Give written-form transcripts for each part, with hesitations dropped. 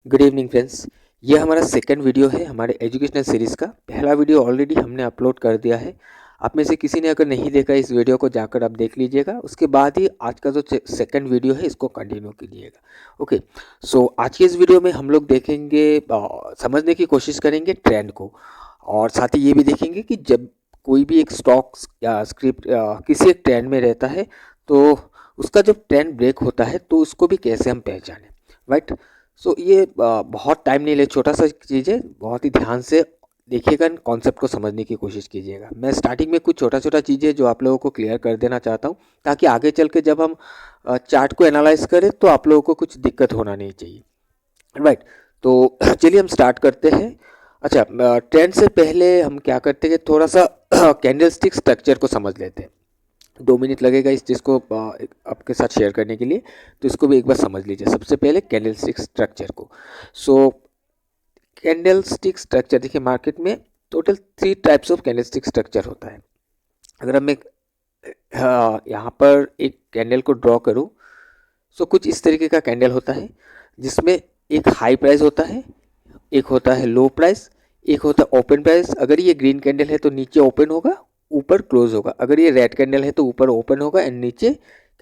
Good evening friends. ये हमारा second video है हमारे एजुकेशनल सीरीज़ का। पहला वीडियो ऑलरेडी हमने अपलोड कर दिया है। आप में से किसी ने अगर नहीं देखा इस वीडियो को जाकर आप देख लीजिएगा, उसके बाद ही आज का जो सेकंड वीडियो है इसको कंटिन्यू कीजिएगा। ओके, सो आज के इस वीडियो में हम लोग देखेंगे, समझने की कोशिश करेंगे ट्रेंड को, और साथ ही ये भी देखेंगे कि जब कोई भी एक स्टॉक्स या स्क्रिप्ट किसी एक ट्रेंड में रहता है तो उसका जब ट्रेंड ब्रेक होता है तो उसको भी कैसे हम पहचानें, राइट। सो ये बहुत टाइम नहीं ले, छोटा सा चीज़ है, बहुत ही ध्यान से देखिएगा, कॉन्सेप्ट को समझने की कोशिश कीजिएगा। मैं स्टार्टिंग में कुछ छोटा छोटा चीज़ें जो आप लोगों को क्लियर कर देना चाहता हूँ, ताकि आगे चल के जब हम चार्ट को एनालाइज करें तो आप लोगों को कुछ दिक्कत होना नहीं चाहिए, राइट। तो चलिए हम स्टार्ट करते हैं। अच्छा, ट्रेंड से पहले हम क्या करते हैं, थोड़ा सा कैंडल स्टिक स्ट्रक्चर को समझ लेते हैं। 2 मिनट लगेगा इस चीज़ को आपके साथ शेयर करने के लिए, तो इसको भी एक बार समझ लीजिए। सबसे पहले कैंडल स्टिक स्ट्रक्चर को। सो कैंडल स्टिक स्ट्रक्चर देखिए, मार्केट में total 3 types of candle stick structure होता है। अगर हम एक यहाँ पर एक कैंडल को ड्रॉ करूँ, सो कुछ इस तरीके का कैंडल होता है, जिसमें एक हाई प्राइस होता है, एक होता है लो प्राइस, एक होता है ओपन प्राइस। अगर ये ग्रीन कैंडल है तो नीचे ओपन होगा, ऊपर क्लोज होगा। अगर ये रेड कैंडल है तो ऊपर ओपन होगा एंड नीचे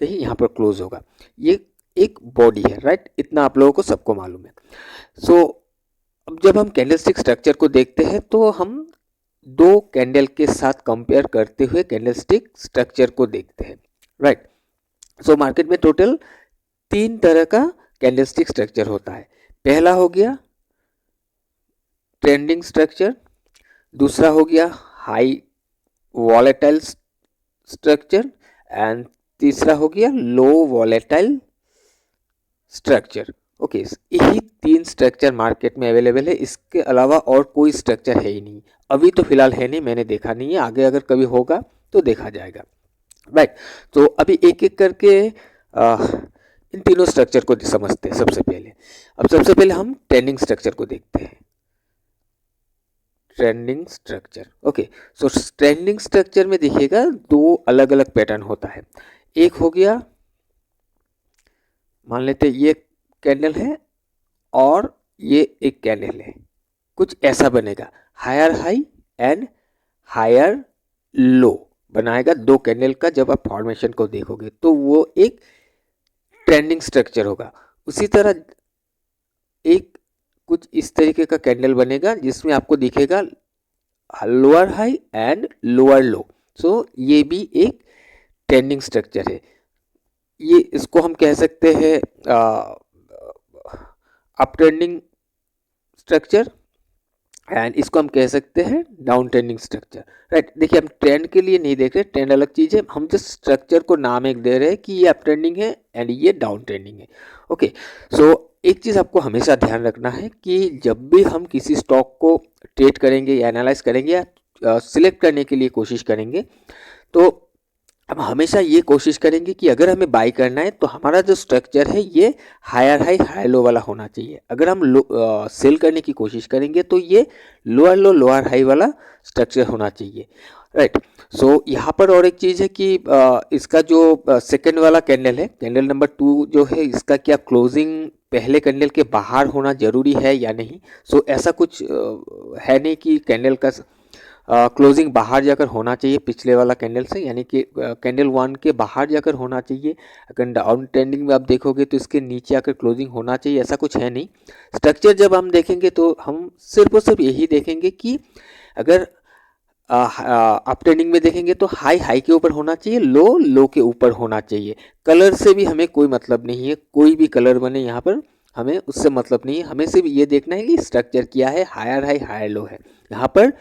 कहीं यहाँ पर क्लोज होगा। ये एक बॉडी है, राइट। इतना आप लोगों को सबको मालूम है। सो अब जब हम कैंडलस्टिक स्ट्रक्चर को देखते हैं तो हम दो कैंडल के साथ कंपेयर करते हुए कैंडलस्टिक स्ट्रक्चर को देखते हैं, राइट। सो मार्केट में टोटल 3 तरह का कैंडलस्टिक स्ट्रक्चर होता है। पहला हो गया ट्रेंडिंग स्ट्रक्चर, दूसरा हो गया हाई वॉलेटाइल स्ट्रक्चर एंड तीसरा हो गया लो वॉलेटाइल स्ट्रक्चर। ओके, यही 3 स्ट्रक्चर मार्केट में अवेलेबल है। इसके अलावा और कोई स्ट्रक्चर है ही नहीं। अभी तो फिलहाल है नहीं, मैंने देखा नहीं है, आगे अगर कभी होगा तो देखा जाएगा, राइट। तो अभी एक एक करके इन तीनों स्ट्रक्चर को समझते हैं सबसे पहले। अब सबसे पहले हम ट्रेंडिंग स्ट्रक्चर को देखते हैं। Trending structure, okay. So trending structure में देखिएगा 2 अलग अलग पैटर्न होता है। एक हो गया, मान लेते ये कैंडल है और ये एक कैंडल है, कुछ ऐसा बनेगा, higher high and higher low बनाएगा 2 कैंडल का। जब आप फॉर्मेशन को देखोगे तो वो एक ट्रेंडिंग स्ट्रक्चर होगा। उसी तरह एक कुछ इस तरीके का कैंडल बनेगा जिसमें आपको दिखेगा lower high and lower low. So ये भी एक ट्रेंडिंग स्ट्रक्चर है। ये इसको हम कह सकते हैं अप ट्रेंडिंग स्ट्रक्चर एंड इसको हम कह सकते हैं डाउन ट्रेंडिंग स्ट्रक्चर, राइट। देखिए, हम ट्रेंड के लिए नहीं देख रहे, ट्रेंड अलग चीज़ है, हम जस्ट स्ट्रक्चर को नाम एक दे रहे हैं कि ये अप ट्रेंडिंग है एंड ये डाउन ट्रेंडिंग है। ओके, सो एक चीज़ आपको हमेशा ध्यान रखना है कि जब भी हम किसी स्टॉक को ट्रेड करेंगे या एनालाइज करेंगे या सिलेक्ट करने के लिए कोशिश करेंगे, तो अब हमेशा ये कोशिश करेंगे कि अगर हमें बाई करना है तो हमारा जो स्ट्रक्चर है ये हायर हाई हाई लो वाला होना चाहिए। अगर हम सेल करने की कोशिश करेंगे तो ये लोअर लो लोअर हाई वाला स्ट्रक्चर होना चाहिए, राइट। सो यहाँ पर और एक चीज़ है कि इसका जो सेकंड वाला कैंडल है, कैंडल नंबर 2 जो है, इसका क्या क्लोजिंग पहले कैंडल के बाहर होना जरूरी है या नहीं। सो ऐसा कुछ है नहीं कि कैंडल का क्लोजिंग बाहर जाकर होना चाहिए पिछले वाला कैंडल से, यानी कि कैंडल 1 के बाहर जाकर होना चाहिए। अगर डाउन ट्रेंडिंग में आप देखोगे तो इसके नीचे आकर क्लोजिंग होना चाहिए, ऐसा कुछ है नहीं। स्ट्रक्चर जब हम देखेंगे तो हम सिर्फ और सिर्फ यही देखेंगे कि अगर अप ट्रेंडिंग में देखेंगे तो हाई हाई के ऊपर होना चाहिए, लो लो के ऊपर होना चाहिए। कलर से भी हमें कोई मतलब नहीं है, कोई भी कलर बने यहाँ पर हमें उससे मतलब नहीं है। हमें सिर्फ ये देखना है कि स्ट्रक्चर क्या है, हायर हाई हायर लो है, यहाँ पर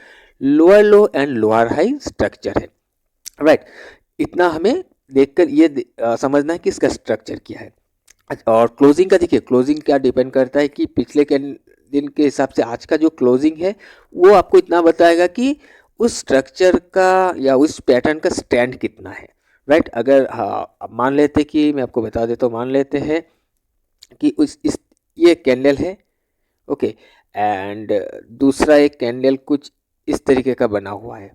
lower low and lower high structure है, राइट। इतना हमें देखकर ये समझना है कि इसका स्ट्रक्चर क्या है। और क्लोजिंग का देखिए, क्लोजिंग क्या डिपेंड करता है कि पिछले के दिन के हिसाब से आज का जो क्लोजिंग है वो आपको इतना बताएगा कि उस स्ट्रक्चर का या उस पैटर्न का स्टैंड कितना है, राइट। अगर मान लेते कि मैं आपको बता देता हूँ, मान लेते हैं कि ये कैंडल है, ओके, एंड दूसरा एक कैंडल कुछ इस तरीके का बना हुआ है,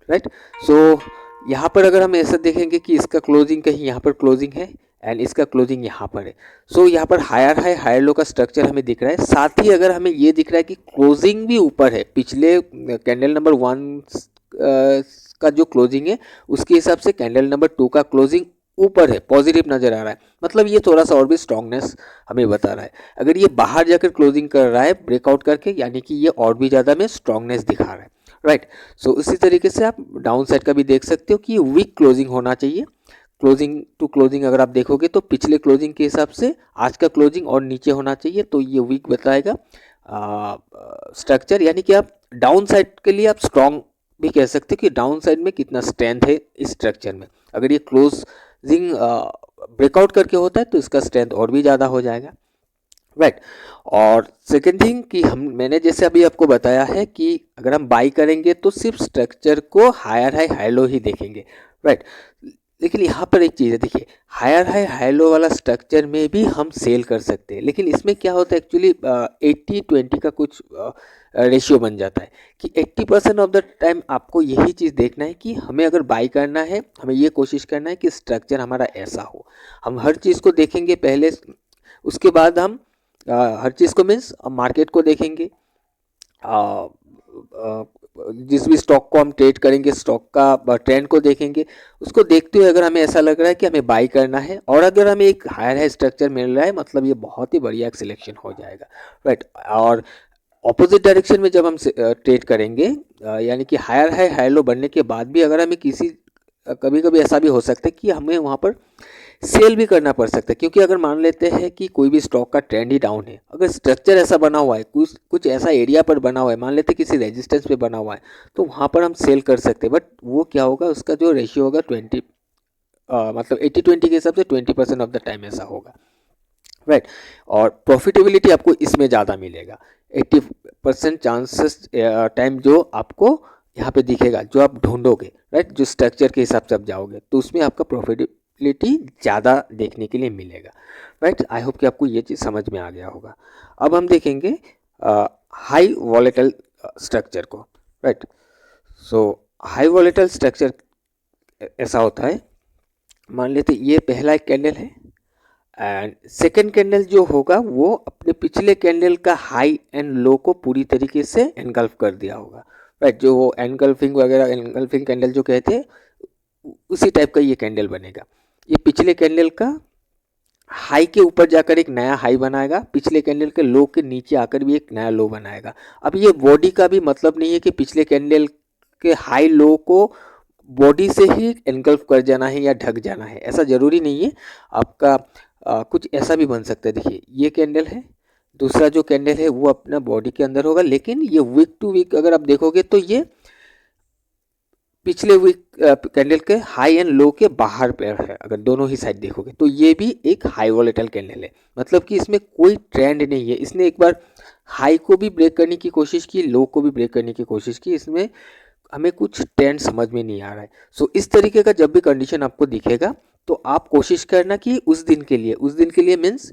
राइट। सो यहाँ पर अगर हम ऐसा देखेंगे कि इसका क्लोजिंग कहीं यहाँ पर क्लोजिंग है एंड इसका क्लोजिंग यहाँ पर है। सो यहाँ पर हायर हाई हायर लो का स्ट्रक्चर हमें दिख रहा है। साथ ही अगर हमें ये दिख रहा है कि क्लोजिंग भी ऊपर है, पिछले कैंडल नंबर 1 का जो क्लोजिंग है उसके हिसाब से कैंडल नंबर 2 का क्लोजिंग ऊपर है, पॉजिटिव नजर आ रहा है, मतलब ये थोड़ा सा और भी स्ट्रांगनेस हमें बता रहा है। अगर ये बाहर जाकर क्लोजिंग कर रहा है ब्रेकआउट करके, यानी कि ये और भी ज़्यादा में स्ट्रांगनेस दिखा रहा है, राइट। सो उसी तरीके से आप डाउन साइड का भी देख सकते हो कि वीक क्लोजिंग होना चाहिए। क्लोजिंग टू क्लोजिंग अगर आप देखोगे तो पिछले क्लोजिंग के हिसाब से आज का क्लोजिंग और नीचे होना चाहिए, तो ये वीक बताएगा स्ट्रक्चर, यानी कि आप डाउन साइड के लिए आप स्ट्रांग भी कह सकते हो कि डाउन साइड में कितना स्ट्रेंथ है इस स्ट्रक्चर में। अगर ये क्लोजिंग ब्रेकआउट करके होता है तो इसका स्ट्रेंथ और भी ज़्यादा हो जाएगा, राइट। और सेकेंड थिंग कि मैंने जैसे अभी आपको बताया है कि अगर हम बाई करेंगे तो सिर्फ स्ट्रक्चर को हायर हाई हाई लो ही देखेंगे, राइट। लेकिन यहाँ पर एक चीज़ है, देखिए हायर हाई हाई लो वाला स्ट्रक्चर में भी हम सेल कर सकते हैं, लेकिन इसमें क्या होता है एक्चुअली 80-20 का कुछ रेशियो बन जाता है कि 80% ऑफ द टाइम आपको यही चीज़ देखना है कि हमें अगर बाई करना है, हमें ये कोशिश करना है कि स्ट्रक्चर हमारा ऐसा हो। हम हर चीज़ को देखेंगे पहले, उसके बाद हम हर चीज़ को मीन्स मार्केट को देखेंगे, जिस भी स्टॉक को हम ट्रेड करेंगे स्टॉक का ट्रेंड को देखेंगे। उसको देखते हुए अगर हमें ऐसा लग रहा है कि हमें बाई करना है और अगर हमें एक हायर हाई स्ट्रक्चर मिल रहा है, मतलब ये बहुत ही बढ़िया एक सिलेक्शन हो जाएगा, राइट। और ऑपोजिट डायरेक्शन में जब हम ट्रेड करेंगे, यानी कि हायर हाई हाई लो बनने के बाद भी अगर हमें कभी कभी ऐसा भी हो सकता है कि हमें वहाँ पर सेल भी करना पड़ सकता है, क्योंकि अगर मान लेते हैं कि कोई भी स्टॉक का ट्रेंड ही डाउन है, अगर स्ट्रक्चर ऐसा बना हुआ है, कुछ ऐसा एरिया पर बना हुआ है, मान लेते हैं किसी रेजिस्टेंस पे बना हुआ है, तो वहाँ पर हम सेल कर सकते हैं। बट वो क्या होगा, उसका जो रेशियो होगा 20 मतलब 80-20 के हिसाब से 20% ऑफ द टाइम ऐसा होगा, राइट। और प्रॉफिटेबिलिटी आपको इसमें ज़्यादा मिलेगा, 80% चांसेस टाइम जो आपको यहाँ पे दिखेगा, जो आप ढूंढोगे, राइट, जो स्ट्रक्चर के हिसाब से आप जाओगे तो उसमें आपका प्रॉफिटेबिलिटी ज़्यादा देखने के लिए मिलेगा, राइट। आई होप कि आपको ये चीज़ समझ में आ गया होगा। अब हम देखेंगे हाई वॉलेटाइल स्ट्रक्चर को, राइट। सो हाई वॉलेटाइल स्ट्रक्चर ऐसा होता है, मान लेते ये पहला एक कैंडल है एंड सेकेंड कैंडल जो होगा वो अपने पिछले कैंडल का हाई एंड लो को पूरी तरीके से एनगल्फ कर दिया होगा, राइट। जो वो एनगल्फिंग वगैरह, एनगल्फिंग कैंडल जो कहते हैं, उसी टाइप का ये कैंडल बनेगा। ये पिछले कैंडल का हाई के ऊपर जाकर एक नया हाई बनाएगा, पिछले कैंडल के लो के नीचे आकर भी एक नया लो बनाएगा। अब ये बॉडी का भी मतलब नहीं है कि पिछले कैंडल के हाई लो को बॉडी से ही एनगल्फ कर जाना है या ढक जाना है, ऐसा ज़रूरी नहीं है। आपका कुछ ऐसा भी बन सकता है, देखिए ये कैंडल है, दूसरा जो कैंडल है वो अपना बॉडी के अंदर होगा, लेकिन ये वीक टू वीक अगर आप देखोगे तो ये पिछले वीक कैंडल के हाई एंड लो के बाहर पे है। अगर दोनों ही साइड देखोगे तो ये भी एक हाई वॉलेटाइल कैंडल है, मतलब कि इसमें कोई ट्रेंड नहीं है। इसने एक बार हाई को भी ब्रेक करने की कोशिश की, लो को भी ब्रेक करने की कोशिश की, इसमें हमें कुछ ट्रेंड समझ में नहीं आ रहा है। सो इस तरीके का जब भी कंडीशन आपको दिखेगा तो आप कोशिश करना कि उस दिन के लिए मीन्स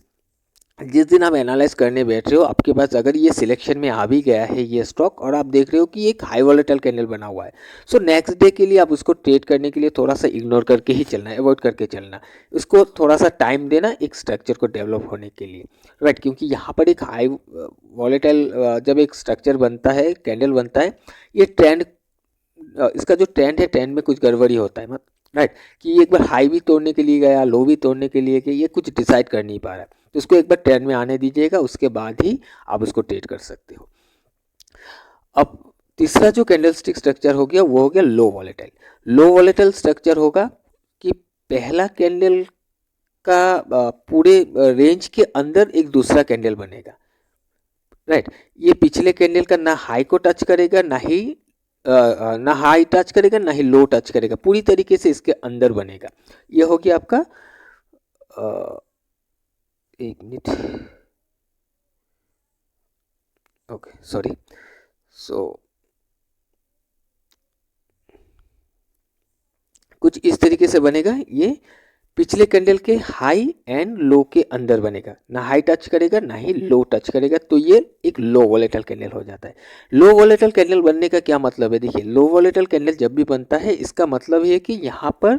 जिस दिन आप एनालाइज करने बैठ रहे हो, आपके पास अगर ये सिलेक्शन में आ भी गया है ये स्टॉक और आप देख रहे हो कि एक हाई वॉलेटाइल कैंडल बना हुआ है, सो नेक्स्ट डे के लिए आप उसको ट्रेड करने के लिए थोड़ा सा इग्नोर करके ही चलना है, अवॉइड करके चलना, उसको थोड़ा सा टाइम देना एक स्ट्रक्चर को डेवलप होने के लिए, राइट। क्योंकि यहाँ पर एक हाई वॉलेटाइल जब एक स्ट्रक्चर बनता है, कैंडल बनता है, ये ट्रेंड, इसका जो ट्रेंड है, ट्रेंड में कुछ गड़बड़ी होता है, राइट। कि ये एक बार हाई भी तोड़ने के लिए गया, लो भी तोड़ने के लिए गया, ये कुछ डिसाइड कर नहीं पा रहा है, तो इसको एक बार ट्रेंड में आने दीजिएगा, उसके बाद ही आप उसको ट्रेड कर सकते हो। अब तीसरा जो कैंडलस्टिक स्ट्रक्चर हो गया वो हो गया लो वॉलेटाइल। लो वॉलेटाइल स्ट्रक्चर होगा कि पहला कैंडल का पूरे रेंज के अंदर एक दूसरा कैंडल बनेगा, राइट। ये पिछले कैंडल का ना हाई को टच करेगा, ना हाई टच करेगा, ना ही लो टच करेगा, पूरी तरीके से इसके अंदर बनेगा। ये हो गया आपका एक मिनट, ओके सॉरी। सो कुछ इस तरीके से बनेगा, ये पिछले कैंडल के हाई एंड लो के अंदर बनेगा, ना हाई टच करेगा ना ही लो टच करेगा, तो ये एक लो वॉलेटाइल कैंडल हो जाता है। लो वॉलेटाइल कैंडल बनने का क्या मतलब है, देखिए लो वॉलेटाइल कैंडल जब भी बनता है इसका मतलब है कि यहाँ पर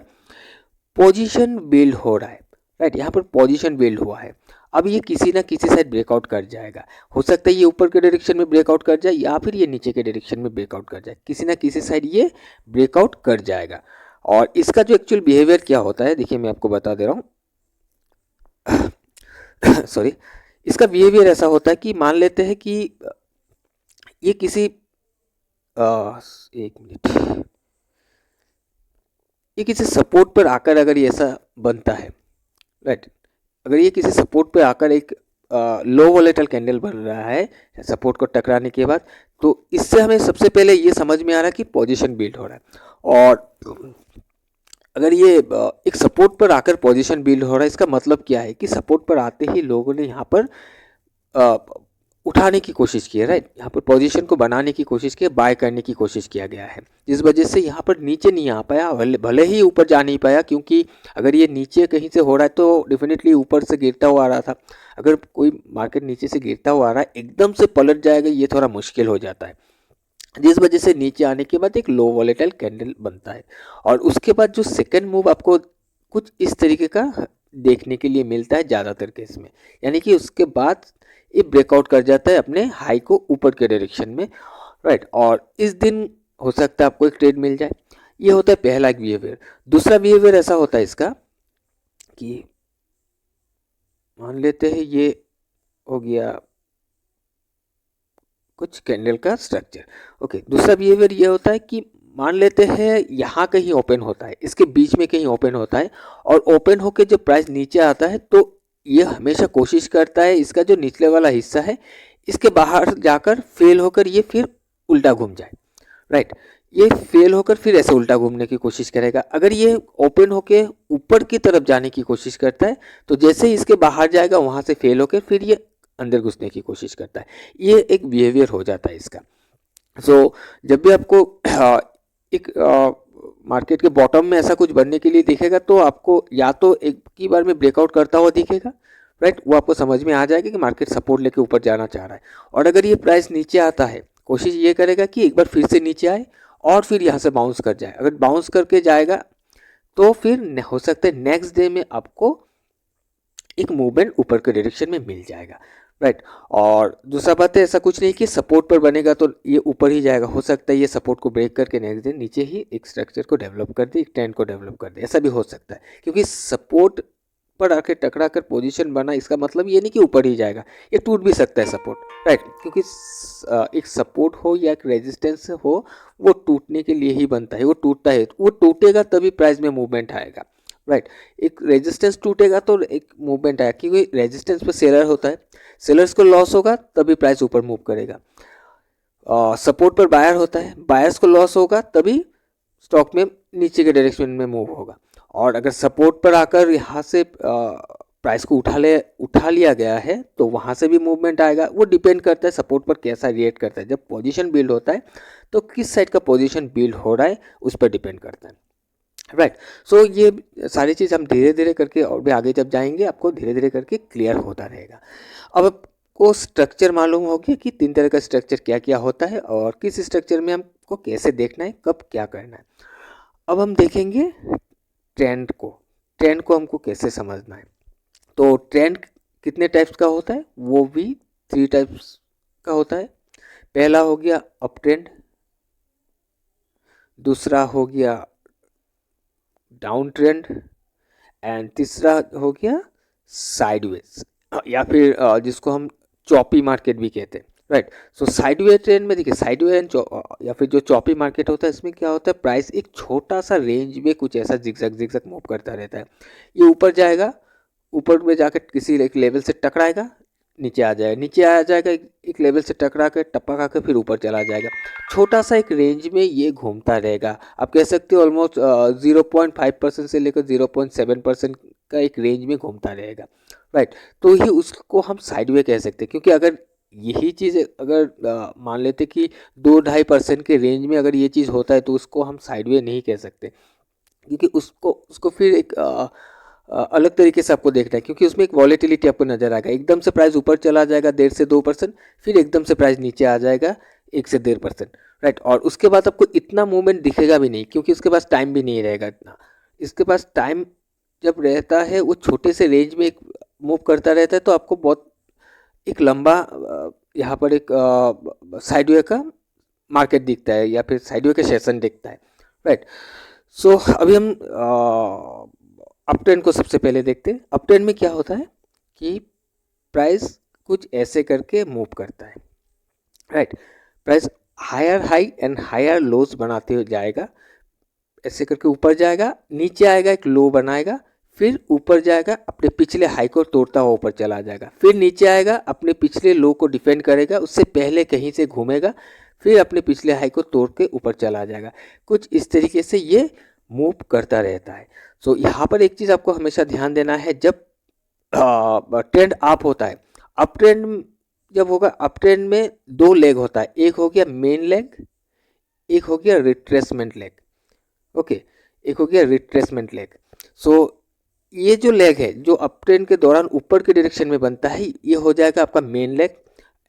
पोजीशन बिल्ड हो रहा है, राइट। यहाँ पर पोजीशन बिल्ड हुआ है, अब ये किसी ना किसी साइड ब्रेकआउट कर जाएगा। हो सकता है ये ऊपर के डायरेक्शन में ब्रेकआउट कर जाए या फिर ये नीचे के डायरेक्शन में ब्रेकआउट कर जाए, किसी ना किसी साइड ये ब्रेकआउट कर जाएगा। और इसका जो एक्चुअल बिहेवियर क्या होता है, देखिए मैं आपको बता दे रहा हूँ। सॉरी, इसका बिहेवियर ऐसा होता है कि मान लेते हैं कि ये किसी एक मिनट, ये किसी सपोर्ट पर आकर अगर ये ऐसा बनता है, राइट, अगर ये किसी सपोर्ट पर आकर एक लो वोलेटाइल कैंडल बन रहा है सपोर्ट को टकराने के बाद, तो इससे हमें सबसे पहले ये समझ में आ रहा है कि पोजीशन बिल्ड हो रहा है। और अगर ये एक सपोर्ट पर आकर पोजीशन बिल्ड हो रहा है, इसका मतलब क्या है कि सपोर्ट पर आते ही लोगों ने यहाँ पर उठाने की कोशिश की है, राइट, यहाँ पर पोजीशन को बनाने की कोशिश की है, बाय करने की कोशिश किया गया है, जिस वजह से यहाँ पर नीचे नहीं आ पाया, भले ही ऊपर जा नहीं पाया, क्योंकि अगर ये नीचे कहीं से हो रहा है तो डेफिनेटली ऊपर से गिरता हुआ आ रहा था। अगर कोई मार्केट नीचे से गिरता हुआ आ रहा है एकदम से पलट जाएगा, ये थोड़ा मुश्किल हो जाता है, जिस वजह से नीचे आने के बाद एक लो वोलेटाइल कैंडल बनता है। और उसके बाद जो सेकंड मूव आपको कुछ इस तरीके का देखने के लिए मिलता है ज़्यादातर केस में, यानी कि उसके बाद ये ब्रेकआउट कर जाता है अपने हाई को ऊपर के डायरेक्शन में, राइट। और इस दिन हो सकता है आपको एक ट्रेड मिल जाए। ये होता है पहला बिहेवियर। दूसरा बिहेवियर ऐसा होता है इसका कि मान लेते हैं ये हो गया कुछ कैंडल का स्ट्रक्चर, ओके। दूसरा बिहेवियर ये होता है कि मान लेते हैं यहाँ कहीं ओपन होता है, इसके बीच में कहीं ओपन होता है, और ओपन होकर जब प्राइस नीचे आता है तो ये हमेशा कोशिश करता है इसका जो निचले वाला हिस्सा है इसके बाहर जाकर फेल होकर ये फिर उल्टा घूम जाए, राइट। ये फेल होकर फिर ऐसे उल्टा घूमने की कोशिश करेगा। अगर ये ओपन होकर ऊपर की तरफ जाने की कोशिश करता है तो जैसे ही इसके बाहर जाएगा वहाँ से फेल होकर फिर ये अंदर घुसने की कोशिश करता है। ये एक बिहेवियर हो जाता है इसका। सो जब भी आपको एक मार्केट के बॉटम में ऐसा कुछ बनने के लिए दिखेगा तो आपको या तो एक ही बार में ब्रेकआउट करता हुआ दिखेगा, राइट, वो आपको समझ में आ जाएगा कि मार्केट सपोर्ट लेके ऊपर जाना चाह रहा है। और अगर ये प्राइस नीचे आता है, कोशिश ये करेगा कि एक बार फिर से नीचे आए और फिर यहाँ से बाउंस कर जाए। अगर बाउंस करके जाएगा तो फिर हो सकता है नेक्स्ट डे में आपको एक मूवमेंट ऊपर के डायरेक्शन में मिल जाएगा, राइट। और दूसरा बात है ऐसा कुछ नहीं कि सपोर्ट पर बनेगा तो ये ऊपर ही जाएगा, हो सकता है ये सपोर्ट को ब्रेक करके नेक्स्ट डे नीचे ही एक स्ट्रक्चर को डेवलप कर दे, एक ट्रेंड को डेवलप कर दे, ऐसा भी हो सकता है। क्योंकि सपोर्ट पर आके टकरा कर पोजीशन बना, इसका मतलब ये नहीं कि ऊपर ही जाएगा, ये टूट भी सकता है सपोर्ट, राइट। क्योंकि एक सपोर्ट हो या एक रेजिस्टेंस हो, वो टूटने के लिए ही बनता है, वो टूटता है, वो टूटेगा तभी प्राइस में मूवमेंट आएगा, राइट। एक रेजिस्टेंस टूटेगा तो एक मूवमेंट आएगा, क्योंकि रेजिस्टेंस पे सेलर होता है, सेलर्स को लॉस होगा तभी प्राइस ऊपर मूव करेगा। सपोर्ट पर बायर होता है, बायर्स को लॉस होगा तभी स्टॉक में नीचे के डायरेक्शन में मूव होगा। और अगर सपोर्ट पर आकर यहाँ से प्राइस को उठा लिया गया है तो वहाँ से भी मूवमेंट आएगा। वो डिपेंड करता है सपोर्ट पर कैसा रिएक्ट करता है। जब पोजीशन बिल्ड होता है तो किस साइड का पोजीशन बिल्ड हो रहा है उस पर डिपेंड करता है, राइट। सो ये सारी चीज़ हम धीरे धीरे करके और भी आगे जब जाएंगे आपको धीरे धीरे करके क्लियर होता रहेगा। अब आपको स्ट्रक्चर मालूम हो गया कि 3 तरह का स्ट्रक्चर क्या क्या होता है और किस स्ट्रक्चर में हमको कैसे देखना है, कब क्या करना है। अब हम देखेंगे ट्रेंड को हमको कैसे समझना है। तो ट्रेंड कितने टाइप्स का होता है, वो भी 3 टाइप्स का होता है। पहला हो गया अप ट्रेंड, दूसरा हो गया डाउन ट्रेंड, एंड तीसरा हो गया साइडवेज, या फिर जिसको हम चॉपी मार्केट भी कहते हैं, राइट। सो साइडवे ट्रेंड में देखिए, साइडवे एंड या फिर जो चॉपी मार्केट होता है इसमें क्या होता है, प्राइस एक छोटा सा रेंज में कुछ ऐसा जिगजैग मूव करता रहता है। ये ऊपर जाएगा, ऊपर में जाकर किसी एक लेवल से टकराएगा, नीचे आ जाएगा, नीचे आ जाएगा, एक लेवल से टकरा कर टपका खा कर फिर ऊपर चला जाएगा। छोटा सा एक रेंज में ये घूमता रहेगा। आप कह सकते हो ऑलमोस्ट 0.5% से लेकर 0.7% का एक रेंज में घूमता रहेगा, राइट। तो ही उसको हम साइडवे कह सकते हैं, क्योंकि अगर यही चीज़ अगर मान लेते कि 2-2.5% के रेंज में अगर ये चीज़ होता है तो उसको हम साइडवे नहीं कह सकते, क्योंकि उसको फिर एक अलग तरीके से आपको देखना है, क्योंकि उसमें एक वॉलेटिलिटी आपको नजर आएगा। एकदम से प्राइस ऊपर चला जाएगा 1.5 से 2%, फिर एकदम से प्राइस नीचे आ जाएगा 1 से 1.5%, राइट। और उसके बाद आपको इतना मूवमेंट दिखेगा भी नहीं, क्योंकि उसके पास टाइम भी नहीं रहेगा इतना। इसके पास टाइम जब रहता है वो छोटे से रेंज में मूव करता रहता है, तो आपको बहुत एक लंबा यहाँ पर एक साइडवे का मार्केट दिखता है या फिर साइडवे का सेशन दिखता है, राइट। सो अभी हम अप ट्रेंड को सबसे पहले देखते हैं। अप ट्रेंड में क्या होता है कि प्राइस कुछ ऐसे करके मूव करता है, right. Price higher high and higher lows बनाते हुए जाएगा, ऐसे करके ऊपर जाएगा, नीचे आएगा, एक लो बनाएगा, फिर ऊपर जाएगा, अपने पिछले हाई को तोड़ता हुआ ऊपर चला जाएगा, फिर नीचे आएगा, अपने पिछले लो को डिफेंड करेगा, उससे पहले कहीं से घूमेगा, फिर अपने पिछले हाई को तोड़ के ऊपर चला जाएगा। कुछ इस तरीके से ये मूव करता रहता है। सो यहाँ पर एक चीज़ आपको हमेशा ध्यान देना है, जब ट्रेंड अप होता है, अप ट्रेंड जब होगा, अप ट्रेंड में दो लेग होता है, एक हो गया मेन लेग, एक हो गया रिट्रेसमेंट लेग, ओके, एक हो गया रिट्रेसमेंट लेग। सो ये जो लेग है जो अप ट्रेंड के दौरान ऊपर के डायरेक्शन में बनता है, ये हो जाएगा आपका मेन लेग,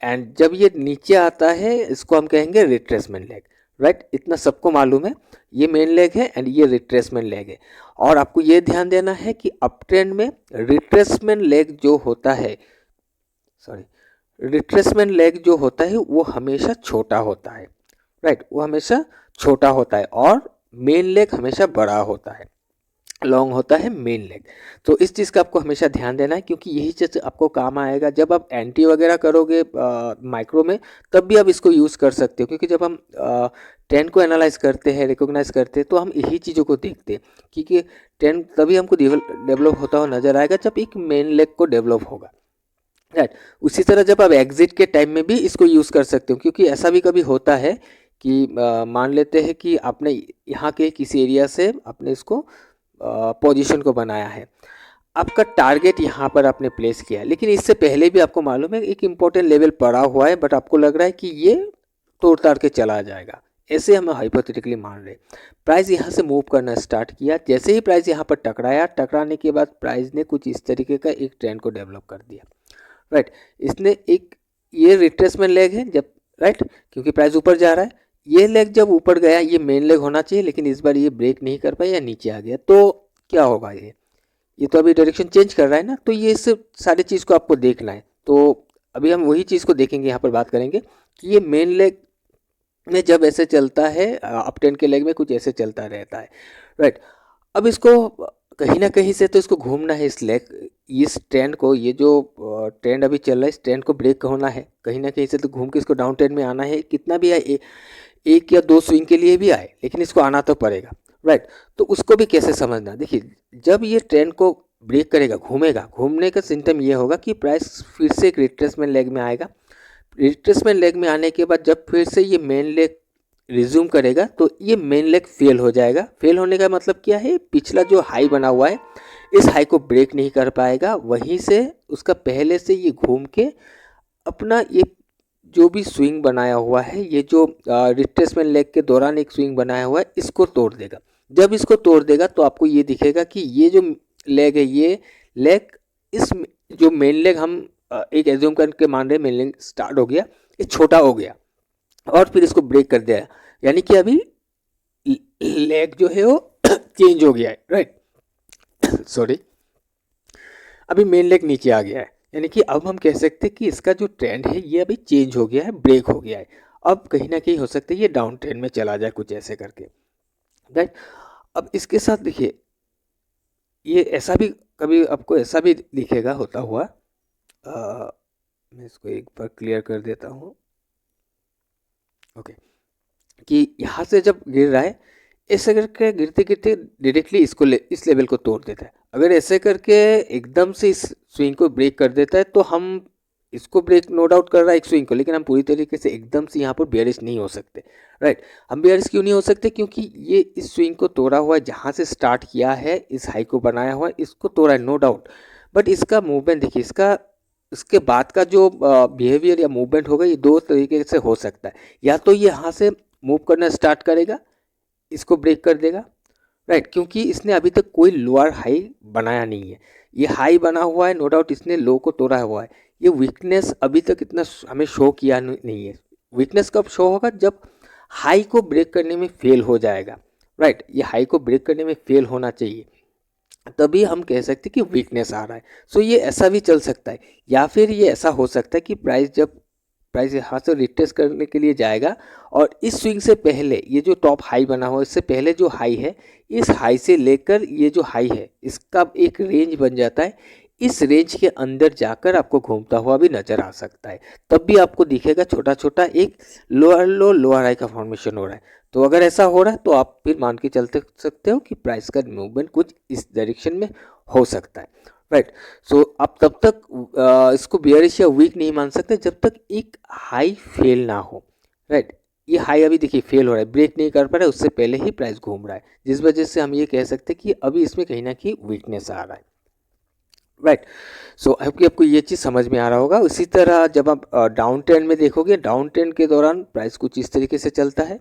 एंड जब ये नीचे आता है इसको हम कहेंगे रिट्रेसमेंट लेग, राइट। इतना सबको मालूम है, ये मेन लेग है एंड ये रिट्रेसमेंट लेग है। और आपको ये ध्यान देना है कि अप ट्रेंड में रिट्रेसमेंट लेग जो होता है, रिट्रेसमेंट लेग जो होता है वो हमेशा छोटा होता है, राइट, वो हमेशा छोटा होता है, और मेन लेग हमेशा बड़ा होता है, लॉन्ग होता है मेन लेग। तो इस चीज़ का आपको हमेशा ध्यान देना है, क्योंकि यही चीज़ आपको काम आएगा जब आप एंटी वगैरह करोगे माइक्रो में, तब भी आप इसको यूज़ कर सकते हो। क्योंकि जब हम ट्रेंड को एनालाइज करते हैं, रिकॉग्नाइज करते हैं, तो हम यही चीज़ों को देखते हैं, क्योंकि ट्रेंड तभी हमको डेवलप होता हुआ नजर आएगा जब एक मेन लेग को डेवलप होगा, राइट। उसी तरह जब आप एग्जिट के टाइम में भी इसको यूज़ कर सकते हो, क्योंकि ऐसा भी कभी होता है कि मान लेते हैं कि आपने यहाँ के किसी एरिया से आपने इसको पोजीशन को बनाया है, आपका टारगेट यहाँ पर आपने प्लेस किया है, लेकिन इससे पहले भी आपको मालूम है एक इम्पोर्टेंट लेवल पड़ा हुआ है, बट आपको लग रहा है कि ये तोड़ ताड़ के चला जाएगा, ऐसे हम हाइपोथेटिकली मान रहे। प्राइस यहाँ से मूव करना स्टार्ट किया, जैसे ही प्राइस यहाँ पर टकराया, टकराने के बाद प्राइस ने कुछ इस तरीके का एक ट्रेंड को डेवलप कर दिया, राइट। इसने एक ये रिट्रेसमेंट लेग है जब, राइट, क्योंकि प्राइस ऊपर जा रहा है, ये लेग जब ऊपर गया, ये मेन लेग होना चाहिए, लेकिन इस बार ये ब्रेक नहीं कर पाया, नीचे आ गया, तो क्या होगा, ये तो अभी डायरेक्शन चेंज कर रहा है ना, तो ये इस सारी चीज़ को आपको देखना है। तो अभी हम वही चीज़ को देखेंगे, यहाँ पर बात करेंगे कि ये मेन लेग में जब ऐसे चलता है, अप ट्रेंड के लेग में कुछ ऐसे चलता रहता है, राइट। अब इसको कहीं ना कहीं से तो इसको घूमना है, इस ट्रेंड को, ये जो ट्रेंड अभी चल रहा है, इस ट्रेंड को ब्रेक होना है, कहीं ना कहीं से तो घूम के इसको डाउन ट्रेंड में आना है, कितना भी आए, एक या दो स्विंग के लिए भी आए, लेकिन इसको आना तो पड़ेगा, राइट। तो उसको भी कैसे समझना, देखिए, जब ये ट्रेंड को ब्रेक करेगा, घूमेगा, घूमने का सिम्टम ये होगा कि प्राइस फिर से एक रिट्रेसमेंट लेग में आएगा। रिट्रेसमेंट लेग में आने के बाद जब फिर से ये मेन लेग रिज्यूम करेगा, तो ये मेन लेग फेल हो जाएगा। फेल होने का मतलब क्या है, पिछला जो हाई बना हुआ है, इस हाई को ब्रेक नहीं कर पाएगा, वहीं से उसका पहले से ये घूम के अपना ये जो भी स्विंग बनाया हुआ है, ये जो रिट्रेसमेंट लेग के दौरान एक स्विंग बनाया हुआ है, इसको तोड़ देगा। जब इसको तोड़ देगा तो आपको ये दिखेगा कि ये जो लेग है, ये लेग, इस जो मेन लेग हम एक एज्यूम करके मान रहे हैं मेन लेग स्टार्ट हो गया, ये छोटा हो गया और फिर इसको ब्रेक कर दिया, यानी कि अभी लेग जो है वो चेंज हो गया है, राइट। सॉरी, अभी मेन लेग नीचे आ गया है, यानी कि अब हम कह सकते हैं कि इसका जो ट्रेंड है ये अभी चेंज हो गया है, ब्रेक हो गया है। अब कहीं ना कहीं हो सकता है ये डाउन ट्रेंड में चला जाए, कुछ ऐसे करके, राइट। अब इसके साथ देखिए, ये ऐसा भी कभी आपको ऐसा भी दिखेगा होता हुआ, मैं इसको एक बार क्लियर कर देता हूँ, ओके, कि यहाँ से जब गिर रहा है, ऐसे करके गिरते गिरते डायरेक्टली इस लेवल को तोड़ देता है। अगर ऐसे करके एकदम से इस स्विंग को ब्रेक कर देता है, तो हम इसको ब्रेक नो डाउट कर रहा है एक स्विंग को, लेकिन हम पूरी तरीके से एकदम से यहाँ पर बेयरिश नहीं हो सकते, राइट। हम बेयरिश क्यों नहीं हो सकते, क्योंकि ये इस स्विंग को तोड़ा हुआ है, जहाँ से स्टार्ट किया है, इस हाई को बनाया हुआ है, इसको तोड़ा है, नो डाउट। बट इसका मूवमेंट देखिए, इसके बाद का जो बिहेवियर या मूवमेंट होगा, ये दो तरीके से हो सकता है। या तो ये यहाँ से मूव करना स्टार्ट करेगा, इसको ब्रेक कर देगा, राइट, क्योंकि इसने अभी तक कोई लोअर हाई बनाया नहीं है, ये हाई बना हुआ है, नो डाउट इसने लो को तोड़ा हुआ है। ये वीकनेस अभी तक इतना हमें शो किया नहीं है। वीकनेस कब शो होगा, जब हाई को ब्रेक करने में फेल हो जाएगा, राइट। ये हाई को ब्रेक करने में फेल होना चाहिए, तभी हम कह सकते हैं कि वीकनेस आ रहा है। सो ये ऐसा भी चल सकता है, या फिर ये ऐसा हो सकता है कि प्राइस यहाँ से रिट्रेस करने के लिए जाएगा और इस स्विंग से पहले ये जो टॉप हाई बना हुआ है, इससे पहले जो हाई है, इस हाई से लेकर ये जो हाई है इसका एक रेंज बन जाता है। इस रेंज के अंदर जाकर आपको घूमता हुआ भी नजर आ सकता है। तब भी आपको दिखेगा छोटा छोटा एक लोअर लो लोअर हाई का फॉर्मेशन हो रहा है। तो अगर ऐसा हो रहा है तो आप फिर मान के चलते सकते हो कि प्राइस का मूवमेंट कुछ इस डायरेक्शन में हो सकता है, राइट। सो आप तब तक इसको बियरिश या वीक नहीं मान सकते जब तक एक हाई फेल ना हो, राइट। ये हाई अभी देखिए फेल हो रहा है, ब्रेक नहीं कर पा रहा है, उससे पहले ही प्राइस घूम रहा है, जिस वजह से हम ये कह सकते हैं कि अभी इसमें कहीं ना कहीं वीकनेस आ रहा है, राइट। सो आपको ये चीज़ समझ में आ रहा होगा। उसी तरह जब आप डाउन ट्रेंड में देखोगे, डाउन ट्रेंड के दौरान प्राइस कुछ इस तरीके से चलता है,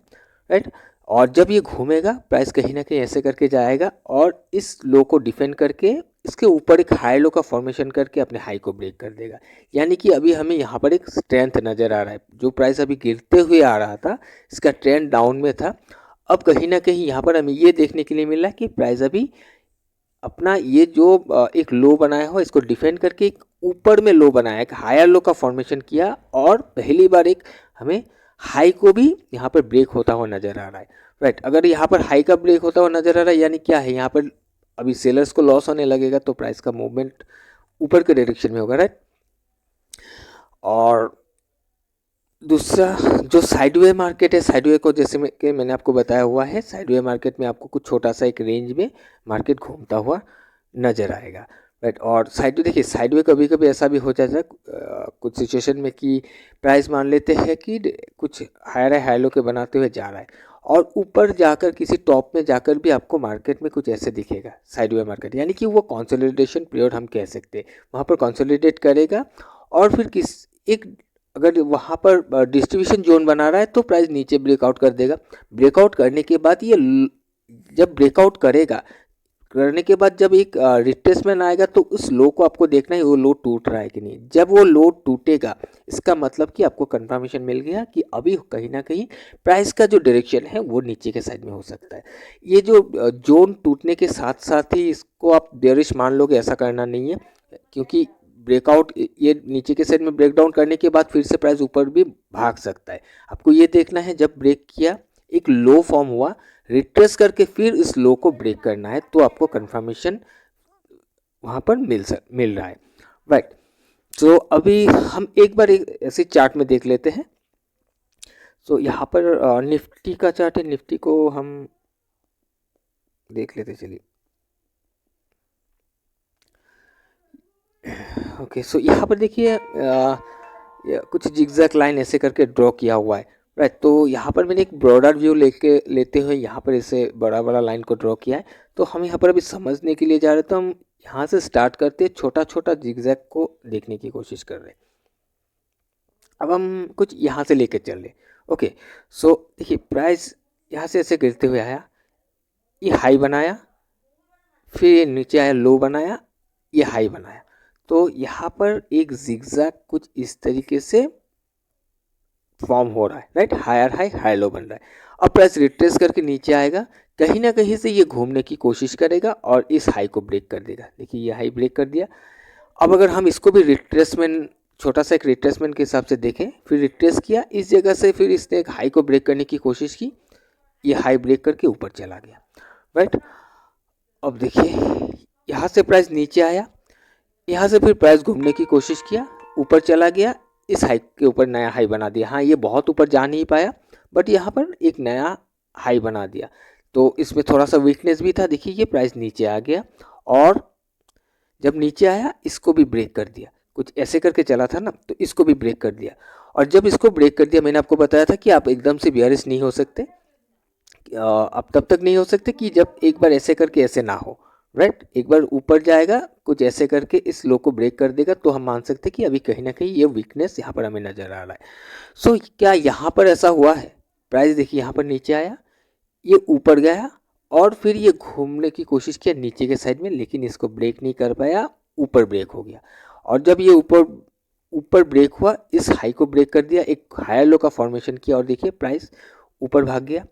राइट। और जब ये घूमेगा प्राइस कहीं ना कहीं ऐसे करके जाएगा और इस लो को डिफेंड करके इसके ऊपर एक हाई लो का फॉर्मेशन करके अपने हाई को ब्रेक कर देगा। यानी कि अभी हमें यहाँ पर एक स्ट्रेंथ नज़र आ रहा है। जो प्राइस अभी गिरते हुए आ रहा था, इसका ट्रेंड डाउन में था, अब कहीं ना कहीं यहाँ पर हमें ये देखने के लिए मिल रहा है कि प्राइस अभी अपना ये जो एक लो बनाया हो इसको डिफेंड करके एक ऊपर में लो बनाया, एक हायर लो का फॉर्मेशन किया और पहली बार एक हमें हाई को भी यहाँ पर ब्रेक होता हुआ नजर आ रहा है, राइट। अगर यहाँ पर हाई का ब्रेक होता हुआ नजर आ रहा है यानी क्या है, यहाँ पर अभी सेलर्स को लॉस होने लगेगा तो प्राइस का मूवमेंट ऊपर के डायरेक्शन में होगा, राइट। और दूसरा जो साइडवे मार्केट है, साइडवे को जैसे कि मैंने आपको बताया हुआ है, साइडवे मार्केट में आपको कुछ छोटा सा एक रेंज में मार्केट घूमता हुआ नजर आएगा, राइट। और साइडवे देखिए, साइडवे कभी कभी ऐसा भी हो जाता है कुछ सिचुएशन में कि प्राइस मान लेते हैं कि कुछ हाई लो के बनाते हुए जा रहा है और ऊपर जाकर किसी टॉप में जाकर भी आपको मार्केट में कुछ ऐसे दिखेगा साइडवे मार्केट, यानी कि वो कंसोलिडेशन पीरियड हम कह सकते हैं। वहाँ पर कंसोलिडेट करेगा और फिर एक अगर वहाँ पर डिस्ट्रीब्यूशन जोन बना रहा है तो प्राइस नीचे ब्रेकआउट कर देगा। ब्रेकआउट करने के बाद जब ब्रेकआउट करने के बाद जब एक रिट्रेसमेंट आएगा तो उस लो को आपको देखना है वो लो टूट रहा है कि नहीं। जब वो लो टूटेगा इसका मतलब कि आपको कंफर्मेशन मिल गया कि अभी कहीं ना कहीं प्राइस का जो डायरेक्शन है वो नीचे के साइड में हो सकता है। ये जो जोन टूटने के साथ साथ ही इसको आप बेयरिश मान लोगे, ऐसा करना नहीं है, क्योंकि ब्रेकआउट ये नीचे के साइड में ब्रेकडाउन करने के बाद फिर से प्राइस ऊपर भी भाग सकता है। आपको ये देखना है जब ब्रेक किया एक लो फॉर्म हुआ, रिट्रेस करके फिर इस लो को ब्रेक करना है तो आपको कंफर्मेशन वहाँ पर मिल रहा है, राइट। तो अभी हम एक बार ऐसे चार्ट में देख लेते हैं। सो यहाँ पर निफ्टी का चार्ट है, निफ्टी को हम देख लेते चलिए। ओके, सो यहाँ पर देखिए कुछ जिगजैग लाइन ऐसे करके ड्रॉ किया हुआ है, राइट। तो यहाँ पर मैंने एक ब्रॉडर व्यू लेते हुए यहाँ पर ऐसे बड़ा बड़ा लाइन को ड्रॉ किया है। तो हम यहाँ पर अभी समझने के लिए जा रहे हैं, तो हम यहाँ से स्टार्ट करते हैं, छोटा छोटा जिगजैग को देखने की कोशिश कर रहे हैं। अब हम कुछ यहाँ से लेके चल रहे। ओके, सो देखिए प्राइस यहाँ से ऐसे गिरते हुए आया, ये हाई बनाया, फिर ये नीचे आया लो बनाया, ये हाई बनाया। तो यहाँ पर एक जिगजैग कुछ इस तरीके से फॉर्म हो रहा है, right. Higher high high low बन रहा है। अब प्राइस रिट्रेस करके नीचे आएगा, कहीं ना कहीं से ये घूमने की कोशिश करेगा और इस हाई को ब्रेक कर देगा। देखिए ये हाई ब्रेक कर दिया। अब अगर हम इसको भी रिट्रेसमेंट, छोटा सा एक रिट्रेसमेंट के हिसाब से देखें, फिर रिट्रेस किया इस जगह से, फिर इसने एक हाई को ब्रेक करने की कोशिश की, ये हाई ब्रेक करके ऊपर चला गया, राइट। अब देखिए यहाँ से प्राइस नीचे आया, यहाँ से फिर प्राइस घूमने की कोशिश किया, ऊपर चला गया, इस हाई के ऊपर नया हाई बना दिया। हाँ, ये बहुत ऊपर जा नहीं पाया बट यहाँ पर एक नया हाई बना दिया। तो इसमें थोड़ा सा वीकनेस भी था। देखिए ये प्राइस नीचे आ गया और जब नीचे आया इसको भी ब्रेक कर दिया, कुछ ऐसे करके चला था ना, तो इसको भी ब्रेक कर दिया। और जब इसको ब्रेक कर दिया, मैंने आपको बताया था कि आप एकदम से बियरिश नहीं हो सकते, आप तब तक नहीं हो सकते कि जब एक बार ऐसे करके ऐसे ना हो, राइट। एक बार ऊपर जाएगा कुछ ऐसे करके इस लो को ब्रेक कर देगा तो हम मान सकते हैं कि अभी कहीं ना कहीं ये वीकनेस यहाँ पर हमें नजर आ रहा है। सो क्या यहाँ पर ऐसा हुआ है? प्राइस देखिए यहाँ पर नीचे आया, ये ऊपर गया और फिर ये घूमने की कोशिश किया नीचे के साइड में, लेकिन इसको ब्रेक नहीं कर पाया, ऊपर ब्रेक हो गया। और जब ये ऊपर ब्रेक हुआ, इस हाई को ब्रेक कर दिया, एक हायर लो का फॉर्मेशन किया और देखिए प्राइस ऊपर भाग गया।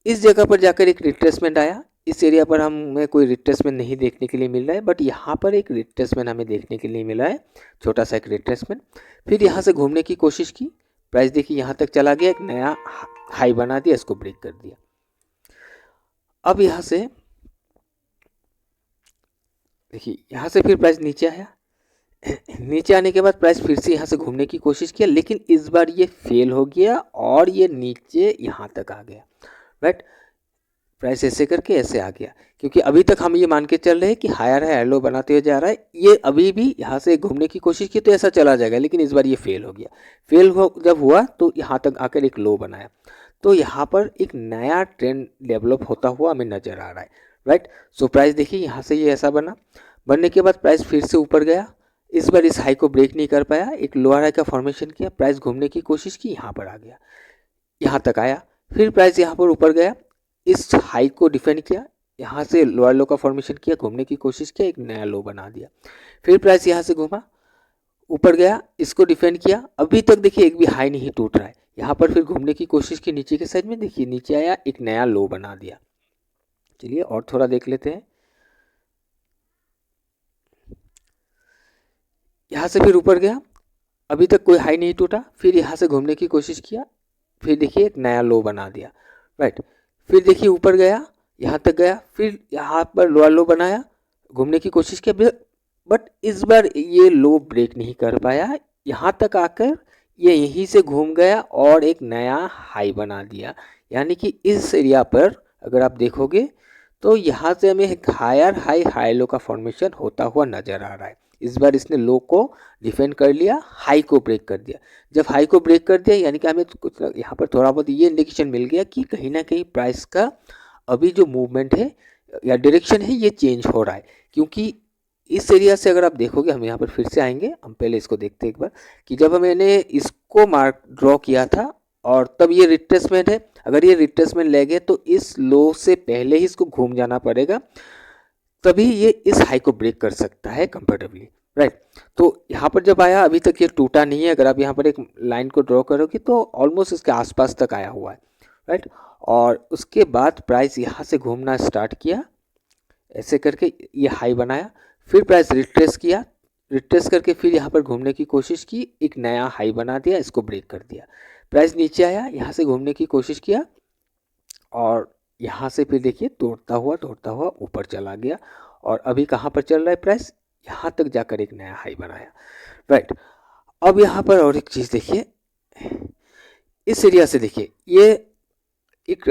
इस जगह पर जाकर एक रिट्रेसमेंट आया, इस एरिया पर हमें कोई रिट्रेसमेंट नहीं देखने के लिए मिल रहा है, बट यहाँ पर एक रिट्रेसमेंट हमें देखने के लिए मिला है, छोटा सा एक रिट्रेसमेंट। फिर यहाँ से घूमने की कोशिश की, प्राइस देखिए यहाँ तक चला गया, एक नया हाई बना दिया, इसको ब्रेक कर दिया। अब यहाँ से देखिए, यहाँ से फिर प्राइस नीचे आया, नीचे आने के बाद प्राइस फिर से यहाँ से घूमने की कोशिश किया, लेकिन इस बार ये फेल हो गया और ये नीचे यहाँ तक आ गया, राइट। प्राइस ऐसे करके ऐसे आ गया, क्योंकि अभी तक हम ये मान के चल रहे हैं कि हायर है, लो बनाते हुए जा रहा है। ये अभी भी यहाँ से घूमने की कोशिश की तो ऐसा चला जाएगा, लेकिन इस बार ये फेल हो गया। फेल हो जब हुआ तो यहाँ तक आकर एक लो बनाया, तो यहाँ पर एक नया ट्रेंड डेवलप होता हुआ हमें नजर आ रहा है, राइट। सो प्राइस देखिए यहाँ से ये ऐसा बना, बनने के बाद प्राइस फिर से ऊपर गया, इस बार इस हाई को ब्रेक नहीं कर पाया, एक लोअर हाई का फॉर्मेशन किया, प्राइस घूमने की कोशिश की, यहाँ पर आ गया, यहाँ तक आया, फिर प्राइस यहाँ पर ऊपर गया, इस हाई को डिफेंड किया, यहाँ से लोअर लो का फॉर्मेशन किया, घूमने की कोशिश किया, एक नया लो बना दिया। फिर प्राइस यहाँ से घूमा, ऊपर गया, इसको डिफेंड किया, अभी तक देखिए एक भी हाई नहीं टूट रहा है। यहाँ पर फिर घूमने की कोशिश की नीचे के साइड में, देखिए नीचे आया, एक नया लो बना दिया। चलिए और थोड़ा देख लेते हैं। यहाँ से फिर ऊपर गया, अभी तक कोई हाई नहीं टूटा, फिर यहाँ से घूमने की कोशिश किया, फिर देखिए एक नया लो बना दिया, राइट। फिर देखिए ऊपर गया, यहाँ तक गया, फिर यहाँ पर लोअर लो बनाया, घूमने की कोशिश की, बट इस बार ये लो ब्रेक नहीं कर पाया, यहाँ तक आकर ये यहीं से घूम गया और एक नया हाई बना दिया। यानी कि इस एरिया पर अगर आप देखोगे तो यहाँ से हमें एक हायर हाई हाई लो का फॉर्मेशन होता हुआ नजर आ रहा है। इस बार इसने लो को डिफेंड कर लिया, हाई को ब्रेक कर दिया। जब हाई को ब्रेक कर दिया यानी कि हमें कुछ यहाँ पर थोड़ा बहुत ये इंडिकेशन मिल गया कि कहीं ना कहीं प्राइस का अभी जो मूवमेंट है या डायरेक्शन है ये चेंज हो रहा है। क्योंकि इस एरिया से अगर आप देखोगे, हम यहाँ पर फिर से आएंगे, हम पहले इसको देखते हैं एक बार कि जब मैंने इसको मार्क ड्रॉ किया था और तब ये रिट्रेसमेंट है, अगर ये रिट्रेसमेंट ले गए तो इस लो से पहले ही इसको घूम जाना पड़ेगा, तभी ये इस हाई को ब्रेक कर सकता है कंफर्टेबली, राइट। तो यहाँ पर जब आया, अभी तक ये टूटा नहीं है, अगर आप यहाँ पर एक लाइन को ड्रॉ करोगे तो ऑलमोस्ट इसके आसपास तक आया हुआ है, राइट। और उसके बाद प्राइस यहाँ से घूमना स्टार्ट किया, ऐसे करके ये हाई बनाया, फिर प्राइस रिट्रेस किया, रिट्रेस करके फिर यहाँ पर घूमने की कोशिश की, एक नया हाई बना दिया, इसको ब्रेक कर दिया। प्राइस नीचे आया, यहाँ से घूमने की कोशिश किया और यहाँ से फिर देखिए तोड़ता हुआ ऊपर चला गया। और अभी कहाँ पर चल रहा है प्राइस, यहाँ तक जाकर एक नया हाई बनाया, राइट। अब यहाँ पर और एक चीज़ देखिए, इस एरिया से देखिए ये एक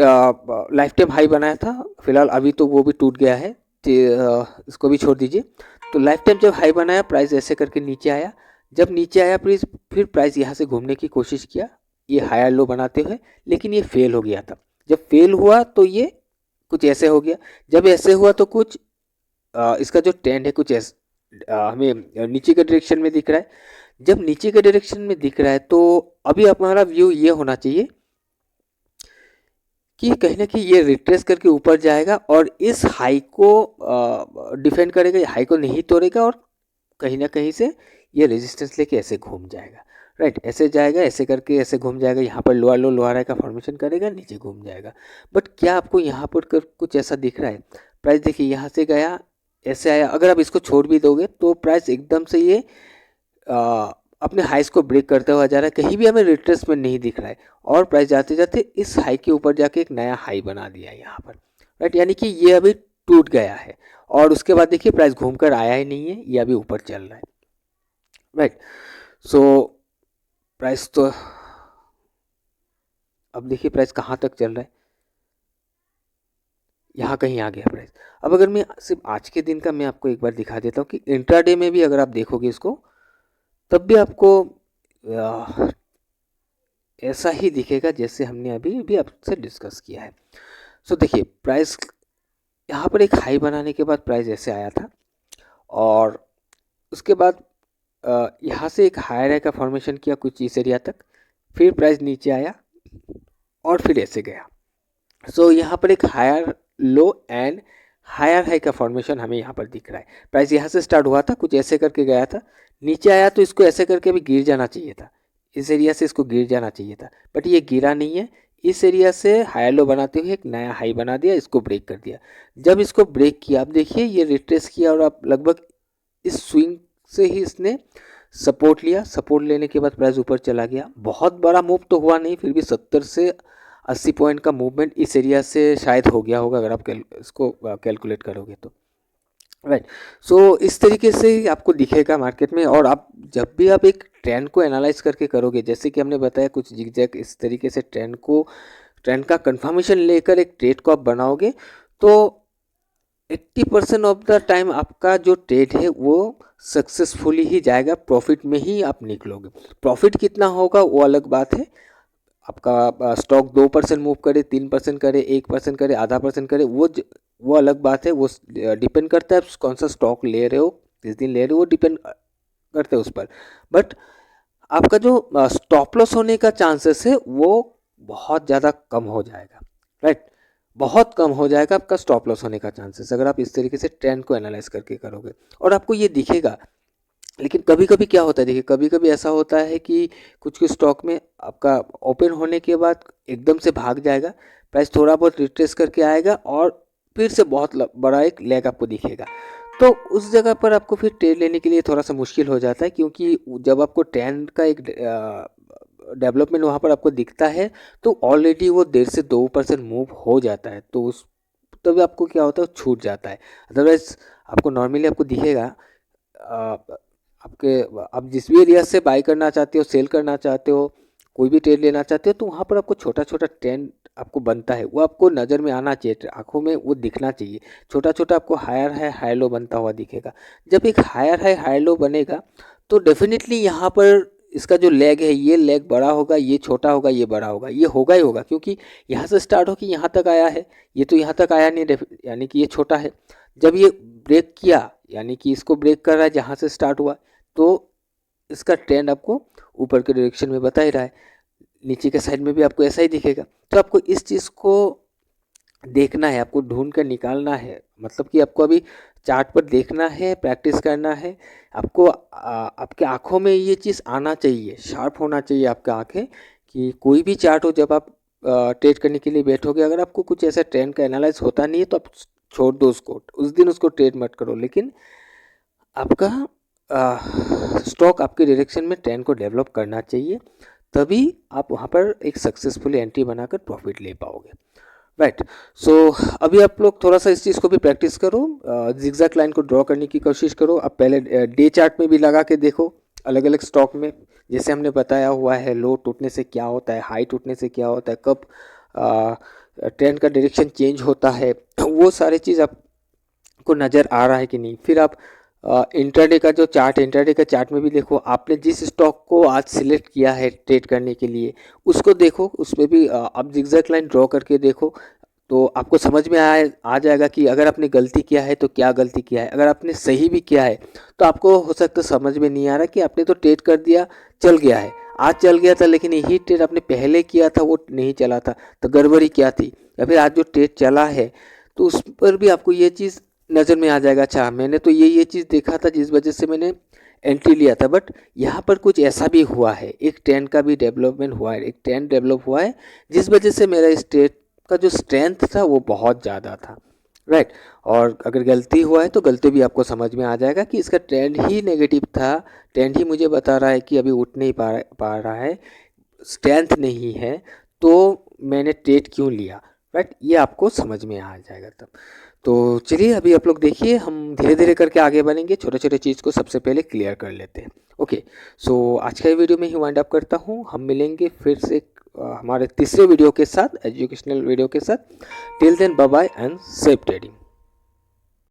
लाइफ टाइम हाई बनाया था, फिलहाल अभी तो वो भी टूट गया है, इसको भी छोड़ दीजिए। तो लाइफ टाइम जब हाई बनाया, प्राइस ऐसे करके नीचे आया, जब नीचे आया फिर प्राइस यहाँ से घूमने की कोशिश किया ये हायर लो बनाते हुए, लेकिन ये फेल हो गया था। जब फेल हुआ तो ये कुछ ऐसे हो गया, जब ऐसे हुआ तो कुछ इसका जो ट्रेंड है कुछ ऐसे हमें नीचे के डायरेक्शन में दिख रहा है। जब नीचे के डायरेक्शन में दिख रहा है तो अभी हमारा व्यू ये होना चाहिए कि कहीं ना कहीं ये रिट्रेस करके ऊपर जाएगा और इस हाई को डिफेंड करेगा, हाई को नहीं तोड़ेगा और कहीं ना कहीं से ये रेजिस्टेंस लेके ऐसे घूम जाएगा, राइट। ऐसे जाएगा, ऐसे करके ऐसे घूम जाएगा, यहाँ पर लोअर लो लोअर हाई का फॉर्मेशन करेगा, नीचे घूम जाएगा। बट क्या आपको यहाँ पर कुछ ऐसा दिख रहा है? प्राइस देखिए यहाँ से गया, ऐसे आया, अगर आप इसको छोड़ भी दोगे तो प्राइस एकदम से ये अपने हाइस को ब्रेक करते हुआ जा रहा है, कहीं भी हमें रिट्रेसमेंट नहीं दिख रहा है और प्राइस जाते जाते इस हाई के ऊपर जाके एक नया हाई बना दिया है यहाँ पर, राइट। यानी कि ये अभी टूट गया है और उसके बाद देखिए प्राइस घूमकर आया ही नहीं है, ये अभी ऊपर चल रहा है, राइट। सो प्राइस तो अब देखिए प्राइस कहाँ तक चल रहा है, यहाँ कहीं आ गया प्राइस। अब अगर मैं सिर्फ आज के दिन का मैं आपको एक बार दिखा देता हूँ कि इंट्राडे में भी अगर आप देखोगे इसको तब भी आपको ऐसा ही दिखेगा जैसे हमने अभी भी आपसे डिस्कस किया है। सो देखिए प्राइस यहाँ पर एक हाई बनाने के बाद प्राइस ऐसे आया था और उसके बाद यहाँ से एक हायर हाई का फॉर्मेशन किया कुछ इस एरिया तक, फिर प्राइस नीचे आया और फिर ऐसे गया। सो यहाँ पर एक higher low and higher high का फॉर्मेशन हमें यहाँ पर दिख रहा है। प्राइस यहाँ से स्टार्ट हुआ था, कुछ ऐसे करके गया था, नीचे आया तो इसको ऐसे करके भी गिर जाना चाहिए था, इस एरिया से इसको गिर जाना चाहिए था, बट ये गिरा नहीं है, इस एरिया से हायर लो बनाते हुए एक नया हाई बना दिया, इसको ब्रेक कर दिया। जब इसको ब्रेक किया, आप देखिए ये रिट्रेस किया और आप लगभग इस स्विंग से ही इसने सपोर्ट लिया। सपोर्ट लेने के बाद प्राइस ऊपर चला गया। बहुत बड़ा मूव तो हुआ नहीं, फिर भी 70 से 80 पॉइंट का मूवमेंट इस एरिया से शायद हो गया होगा, अगर आप इसको कैलकुलेट करोगे तो, राइट। सो इस तरीके से ही आपको दिखेगा मार्केट में। और आप जब भी आप एक ट्रेंड को एनालाइज करके करोगे, जैसे कि हमने बताया कुछ जिगजैग इस तरीके से ट्रेंड का कंफर्मेशन लेकर एक ट्रेड को आप बनाओगे, तो 80% ऑफ द टाइम आपका जो ट्रेड है वो सक्सेसफुली ही जाएगा, प्रॉफिट में ही आप निकलोगे। प्रॉफिट कितना होगा वो अलग बात है। आपका स्टॉक 2% मूव करे, 3% करे, 1% करे, आधा % करे, वो अलग बात है। वो डिपेंड करता है कौन सा स्टॉक ले रहे हो, किस दिन ले रहे हो, वो डिपेंड करते हैं उस पर। बट आपका जो स्टॉप लॉस होने का चांसेस है वो बहुत ज़्यादा कम हो जाएगा, राइट। बहुत कम हो जाएगा आपका स्टॉप लॉस होने का चांसेस, अगर आप इस तरीके से ट्रेंड को एनालाइज करके करोगे, और आपको ये दिखेगा। लेकिन कभी कभी क्या होता है, देखिए कभी कभी ऐसा होता है कि कुछ कुछ स्टॉक में आपका ओपन होने के बाद एकदम से भाग जाएगा, प्राइस थोड़ा बहुत रिट्रेस करके आएगा और फिर से बहुत बड़ा एक लैग आपको दिखेगा। तो उस जगह पर आपको फिर ट्रेड लेने के लिए थोड़ा सा मुश्किल हो जाता है, क्योंकि जब आपको ट्रेंड का एक डेवलपमेंट वहाँ पर आपको दिखता है तो ऑलरेडी वो 1.5 से 2% मूव हो जाता है, तो उस तभी आपको क्या होता है, छूट जाता है। अदरवाइज आपको नॉर्मली आपको दिखेगा आपके, आप जिस भी एरिया से बाई करना चाहते हो, सेल करना चाहते हो, कोई भी ट्रेड लेना चाहते हो, तो वहाँ पर आपको छोटा छोटा ट्रेंड आपको बनता है, वो आपको नज़र में आना चाहिए, आंखों में वो दिखना चाहिए। छोटा छोटा आपको हायर है हाई लो बनता हुआ दिखेगा। जब एक हायर है हाई लो बनेगा तो डेफिनेटली यहाँ पर इसका जो लेग है, ये लेग बड़ा होगा, ये छोटा होगा, ये बड़ा होगा, ये होगा ही होगा, क्योंकि यहाँ से स्टार्ट होकर यहाँ तक आया है, ये तो यहाँ तक आया नहीं, यानी कि ये छोटा है। जब ये ब्रेक किया, यानी कि इसको ब्रेक कर रहा है जहाँ से स्टार्ट हुआ, तो इसका ट्रेंड आपको ऊपर के डायरेक्शन में बता ही रहा है। नीचे के साइड में भी आपको ऐसा ही दिखेगा। तो आपको इस चीज़ को देखना है, आपको ढूंढ कर निकालना है, मतलब कि आपको अभी चार्ट पर देखना है, प्रैक्टिस करना है। आपको आपके आँखों में ये चीज़ आना चाहिए, शार्प होना चाहिए आपका आँखें, कि कोई भी चार्ट हो, जब आप ट्रेड करने के लिए बैठोगे, अगर आपको कुछ ऐसा ट्रेंड का एनालाइज होता नहीं है तो आप छोड़ दो उसको, उस दिन उसको ट्रेड मत करो। लेकिन आपका स्टॉक आपके डायरेक्शन में ट्रेंड को डेवलप करना चाहिए, तभी आप वहाँ पर एक सक्सेसफुली एंट्री बनाकर प्रॉफिट ले पाओगे, राइट। सो अभी आप लोग थोड़ा सा इस चीज़ को भी प्रैक्टिस करो, जिगजैग लाइन को ड्रॉ करने की कोशिश करो। आप पहले डे चार्ट में भी लगा के देखो, अलग अलग स्टॉक में, जैसे हमने बताया हुआ है, लो टूटने से क्या होता है, हाई टूटने से क्या होता है, कब ट्रेंड का डायरेक्शन चेंज होता है, वो सारी चीज़ आपको नज़र आ रहा है कि नहीं। फिर आप इंट्राडे का जो चार्ट है, इंट्राडे का चार्ट में भी देखो, आपने जिस स्टॉक को आज सिलेक्ट किया है ट्रेड करने के लिए, उसको देखो, उसमें भी आप जिगजैग लाइन ड्रॉ करके देखो, तो आपको समझ में आ जाएगा कि अगर आपने गलती किया है तो क्या गलती किया है। अगर आपने सही भी किया है तो आपको हो सकता है समझ में नहीं आ रहा कि आपने तो ट्रेड कर दिया, चल गया है, आज चल गया था, लेकिन यही ट्रेड आपने पहले किया था वो नहीं चला था, तो गड़बड़ी क्या थी। या फिर आज जो ट्रेड चला है तो उस पर भी आपको ये चीज़ नज़र में आ जाएगा, अच्छा मैंने तो ये चीज़ देखा था जिस वजह से मैंने एंट्री लिया था, बट यहाँ पर कुछ ऐसा भी हुआ है, एक ट्रेंड का भी डेवलपमेंट हुआ है, एक ट्रेंड डेवलप हुआ है, जिस वजह से मेरा इस ट्रेड का जो स्ट्रेंथ था वो बहुत ज़्यादा था, राइट। और अगर गलती हुआ है तो गलती भी आपको समझ में आ जाएगा कि इसका ट्रेंड ही नेगेटिव था, ट्रेंड ही मुझे बता रहा है कि अभी उठ नहीं पा रहा है, स्ट्रेंथ नहीं है, तो मैंने ट्रेड क्यों लिया, राइट। ये आपको समझ में आ जाएगा तब। तो चलिए अभी आप लोग देखिए, हम धीरे धीरे करके आगे बढ़ेंगे, छोटे छोटे चीज़ को सबसे पहले क्लियर कर लेते हैं। ओके, सो आज का वीडियो में ही वाइंड अप करता हूँ। हम मिलेंगे फिर से हमारे तीसरे वीडियो के साथ, एजुकेशनल वीडियो के साथ। Till then bye bye and safe trading.